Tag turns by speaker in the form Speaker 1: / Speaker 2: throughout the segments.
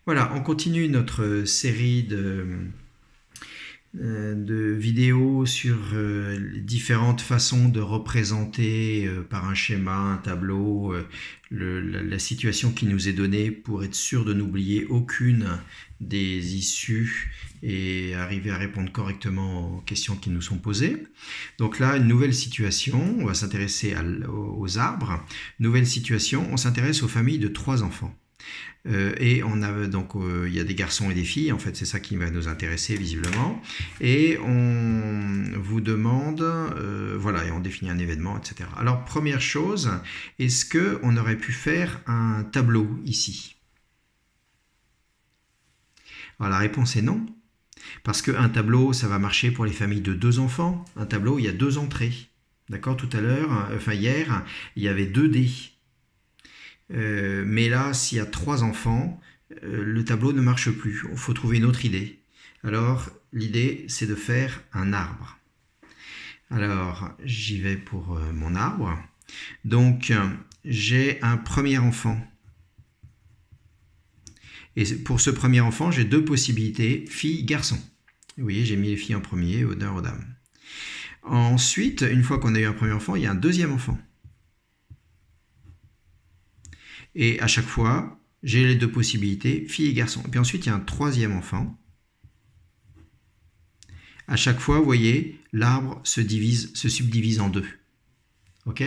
Speaker 1: Voilà, on continue notre série de vidéos sur les différentes façons de représenter par un schéma, un tableau, la situation qui nous est donnée pour être sûr de n'oublier aucune des issues et arriver à répondre correctement aux questions qui nous sont posées. Donc là, une nouvelle situation, on va s'intéresser aux arbres. Nouvelle situation, on s'intéresse aux familles de 3 enfants. Et on a donc il y a des garçons et des filles, en fait c'est ça qui va nous intéresser visiblement, et on vous demande voilà, et on définit un événement, etc. Alors première chose, est-ce que on aurait pu faire un tableau ici? Alors la réponse est non, parce qu'un tableau ça va marcher pour les familles de 2 enfants. Un tableau, il y a 2 entrées, d'accord? Tout à l'heure, enfin hier, il y avait 2 dés. Mais là, s'il y a 3 enfants, le tableau ne marche plus. Il faut trouver une autre idée. Alors, l'idée, c'est de faire un arbre. Alors, j'y vais pour mon arbre. Donc, j'ai un premier enfant. Et pour ce premier enfant, j'ai 2 possibilités, fille, garçon. Vous voyez, j'ai mis les filles en premier, honneur aux dames. Ensuite, une fois qu'on a eu un premier enfant, il y a un deuxième enfant. Et à chaque fois, j'ai les 2 possibilités, fille et garçon. Et puis ensuite, il y a un troisième enfant. À chaque fois, vous voyez, l'arbre se subdivise en 2. Ok?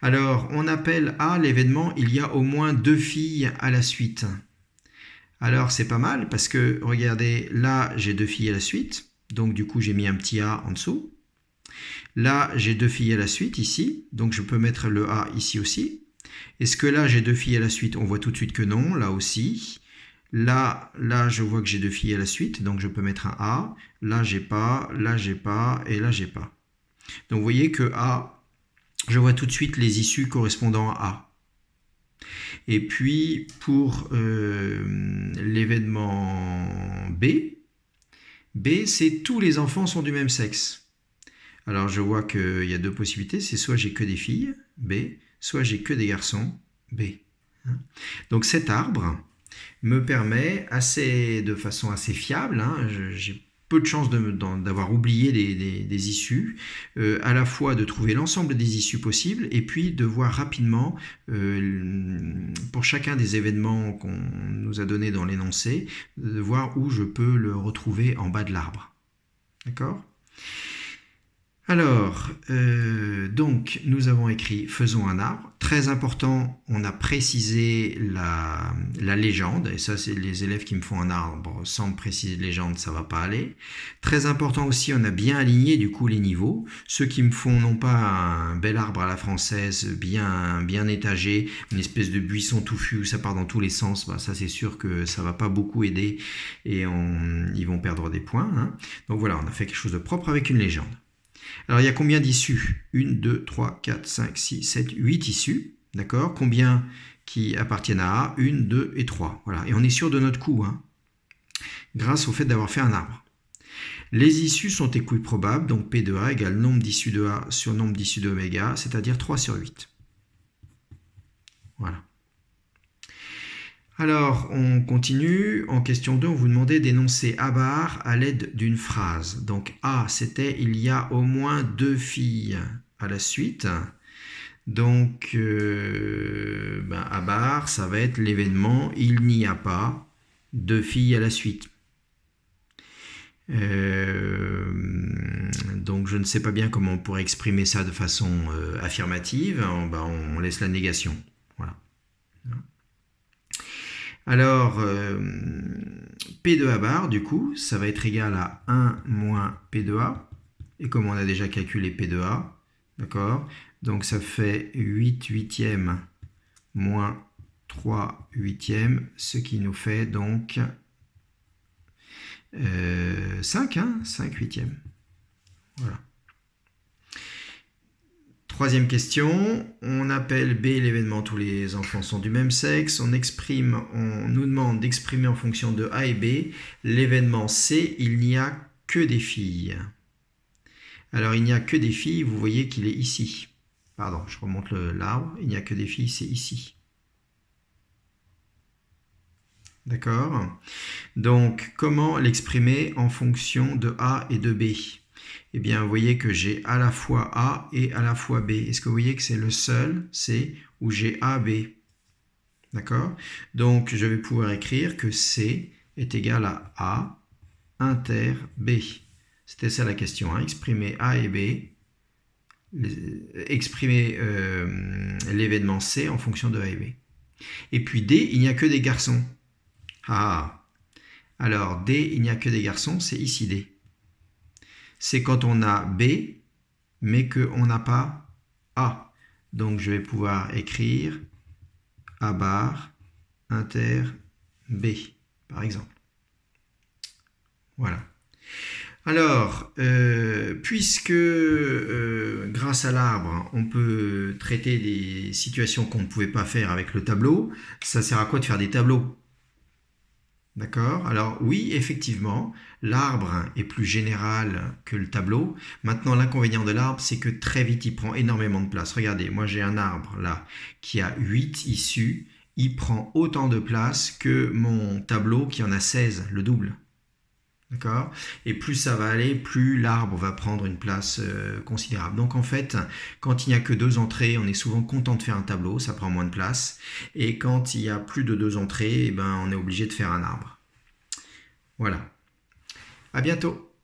Speaker 1: Alors, on appelle à l'événement, il y a au moins 2 filles à la suite. Alors, c'est pas mal parce que, regardez, là, j'ai 2 filles à la suite. Donc, du coup, j'ai mis un petit A en dessous. Là, j'ai 2 filles à la suite, ici. Donc, je peux mettre le A ici aussi. Est-ce que là, j'ai 2 filles à la suite? On voit tout de suite que non, là aussi. Là, je vois que j'ai 2 filles à la suite, donc je peux mettre un A. Là, j'ai pas, et là, j'ai pas. Donc, vous voyez que A, je vois tout de suite les issues correspondant à A. Et puis, pour l'événement B, c'est tous les enfants sont du même sexe. Alors, je vois qu'il y a 2 possibilités, c'est soit j'ai que des filles, B, soit j'ai que des garçons, B. Donc, cet arbre me permet de façon assez fiable, j'ai peu de chances d'avoir oublié des issues, à la fois de trouver l'ensemble des issues possibles et puis de voir rapidement, pour chacun des événements qu'on nous a donnés dans l'énoncé, de voir où je peux le retrouver en bas de l'arbre. D'accord ? Alors, donc, nous avons écrit « Faisons un arbre ». Très important, on a précisé la légende. Et ça, c'est les élèves qui me font un arbre sans préciser de légende, ça ne va pas aller. Très important aussi, on a bien aligné du coup les niveaux. Ceux qui me font non pas un bel arbre à la française, bien étagé, une espèce de buisson touffu où ça part dans tous les sens, bah, ça c'est sûr que ça ne va pas beaucoup aider et ils vont perdre des points. Donc voilà, on a fait quelque chose de propre avec une légende. Alors, il y a combien d'issues? 1, 2, 3, 4, 5, 6, 7, 8 issues. D'accord? Combien qui appartiennent à A? 1, 2 et 3. Voilà. Et on est sûr de notre coup, grâce au fait d'avoir fait un arbre. Les issues sont équiprobables, donc P de A égale nombre d'issues de A sur nombre d'issues de oméga, c'est-à-dire 3 sur 8. Voilà. Alors, on continue. En question 2, on vous demandait d'énoncer A bar à l'aide d'une phrase. Donc A, c'était « il y a au moins 2 filles à la suite ». Donc, A bar, ça va être l'événement « il n'y a pas 2 filles à la suite ». Donc, je ne sais pas bien comment on pourrait exprimer ça de façon affirmative. On laisse la négation. Voilà. Alors, P de A bar, du coup, ça va être égal à 1 moins P de A. Et comme on a déjà calculé P de A, d'accord, donc ça fait 8 huitièmes moins 3 huitièmes, ce qui nous fait donc 5 huitièmes. Voilà. Troisième question, on appelle B l'événement tous les enfants sont du même sexe, on nous demande d'exprimer en fonction de A et B l'événement C, il n'y a que des filles. Alors il n'y a que des filles, vous voyez qu'il est ici. Pardon, je remonte l'arbre, il n'y a que des filles, c'est ici. D'accord? Donc, comment l'exprimer en fonction de A et de B? Eh bien, vous voyez que j'ai à la fois A et à la fois B. Est-ce que vous voyez que c'est le seul C où j'ai A, B? D'accord? Donc, je vais pouvoir écrire que C est égal à A inter B. C'était ça la question, hein? Exprimer A et B, exprimer l'événement C en fonction de A et B. Et puis D, il n'y a que des garçons. Ah, alors D, il n'y a que des garçons, c'est ici D. C'est quand on a B, mais qu'on n'a pas A. Donc je vais pouvoir écrire A bar inter B, par exemple. Voilà. Alors, puisque grâce à l'arbre, on peut traiter des situations qu'on ne pouvait pas faire avec le tableau, ça sert à quoi de faire des tableaux? D'accord? Alors oui, effectivement, l'arbre est plus général que le tableau. Maintenant, l'inconvénient de l'arbre, c'est que très vite, il prend énormément de place. Regardez, moi j'ai un arbre là qui a 8 issues. Il prend autant de place que mon tableau qui en a 16, le double. D'accord? Et plus ça va aller, plus l'arbre va prendre une place considérable. Donc en fait, quand il n'y a que 2 entrées, on est souvent content de faire un tableau, ça prend moins de place. Et quand il y a plus de 2 entrées, eh ben, on est obligé de faire un arbre. Voilà. À bientôt.